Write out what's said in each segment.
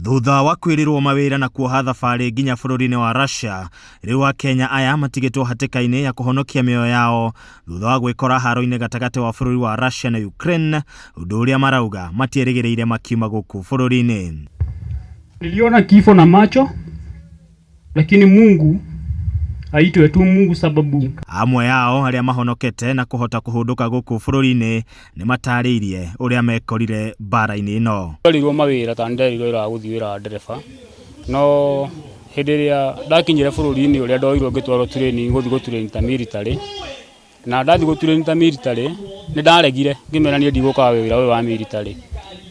Thutha wa kwĩrĩrwo mawĩra na kuoha thabarĩ nginya bũrũri-inĩ wa Russia, rĩu Akenya aya matigĩtwo hatĩka-inĩ ya kũhonokia mĩoyo yao thutha wa gwĩkora haro-inĩ gatagatĩ wa bũrũri wa Russia na Ukraine, ũndũ ũrĩa marauga matierĩgĩrĩire makiuma gũkũ bũrũri-inĩ. Niliona kifo na macho, lakini Mungu aitwe tu Mungu sababu. Amwe yao arĩa mahonokete na kũhota kũhũndũka gũkũ bũrũri-inĩ nĩ matarĩirie ũrĩa mekorire mbara-inĩ ĩno. Nderirwo mawĩra ta nderirwo wĩra wa gũthiĩ wĩra wa ndereba, no hĩndĩ ĩrĩa ndakinyire bũrũri-inĩ ũrĩa ndoirwo ngĩtwarwo training gũthiĩ gũtrain ta military, na ndathiĩ gũtrain ta military nĩ ndaregire ngĩmera niĩ ndigũka wĩra ũyũ wa military.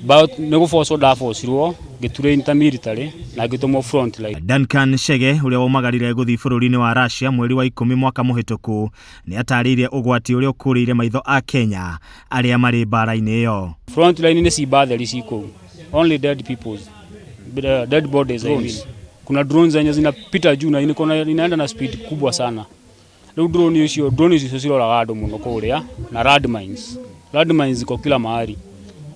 Nĩ gũbocwo ndabocirwo ngĩtrain ta military na ngĩtũmwo front line. Duncan Chege ũrĩa waumagarire gũthiĩ bũrũri-inĩ wa Russia mweri wa 10 mwaka mũhĩtũku nĩ atarĩirie ũgwati ũrĩa ũkũrĩire maitho a Kenya arĩa marĩ mbara-inĩ ĩyo. Front line nĩ cibatheri ciko, only dead peoples, dead bodies. I mean, kuna drones zenye zinapita juu na inaenda na speed kubwa sana. Leo drone icio ciroraga andũ mũno kũrĩa na landmines ziko kila mahali.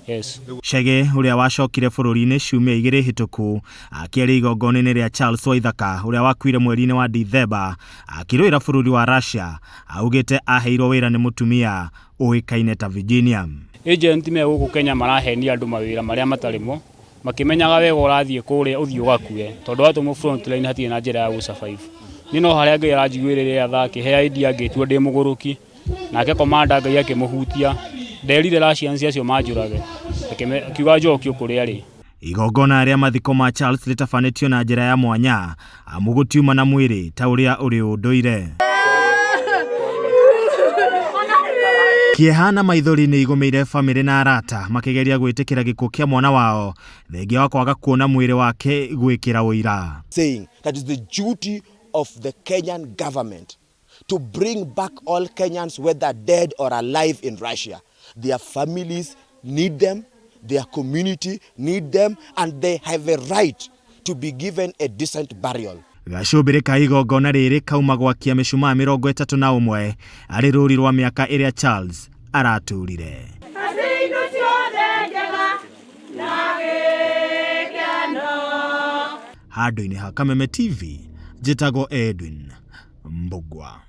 Yes. Chege ũrĩa wacokire bũrũri-inĩ ciumia 2 hĩtũku akĩarĩ igongona-inĩ rĩa Charles Waithaka ũrĩa wakuire mweri-inĩ wa Dithemba akĩrũĩra bũrũri wa Russia, augĩte aheirwo wĩra nĩ mũtumia ũĩkaine ta Virginia. Agent me gũkũ Kenya marahenia andũ mawĩra marĩa matarĩ mo, makĩmenyaga wega ũrathiĩ kũrĩa ũthiĩ ũgakue, tondũ watũmwo front line hatirĩ na njĩra ya gũ-survive. Niĩ no harĩa Ngai aranjiguĩrĩra athake he idea ngĩtua ndĩ mũgũrũki, nake komanda Ngai akĩmũhutia, nderire Russians acio manjũrage akiuga njokio kũrĩa arĩ. Igongona rĩa mathiko ma Charles rĩtabanĩtio na njĩra ya mwanya, amu gũtiuma na mwĩrĩ ta ũrĩa ũrĩ ũndũire. Kĩeha na maithori nĩ igũmĩire famĩlĩ na arata makĩgeria gwĩtĩkĩra gĩkuũ kĩa mwana wao thengia wa kwaga kuona mwĩrĩ wake gwĩkĩra ũira. Saying that is the duty of the Kenyan government to bring back all Kenyans, whether dead or alive in Russia. Their families need them, their community need them, and they have a right to be given a decent burial. Gacũmbĩrĩ ka igongona rĩrĩ kauma gwakia mĩcumaa 31 arĩ rũri rwa mĩaka ĩrĩa Charles aratũrire. Handũ-inĩ ha Kameme TV, njĩtagwo Edwin Mbugua.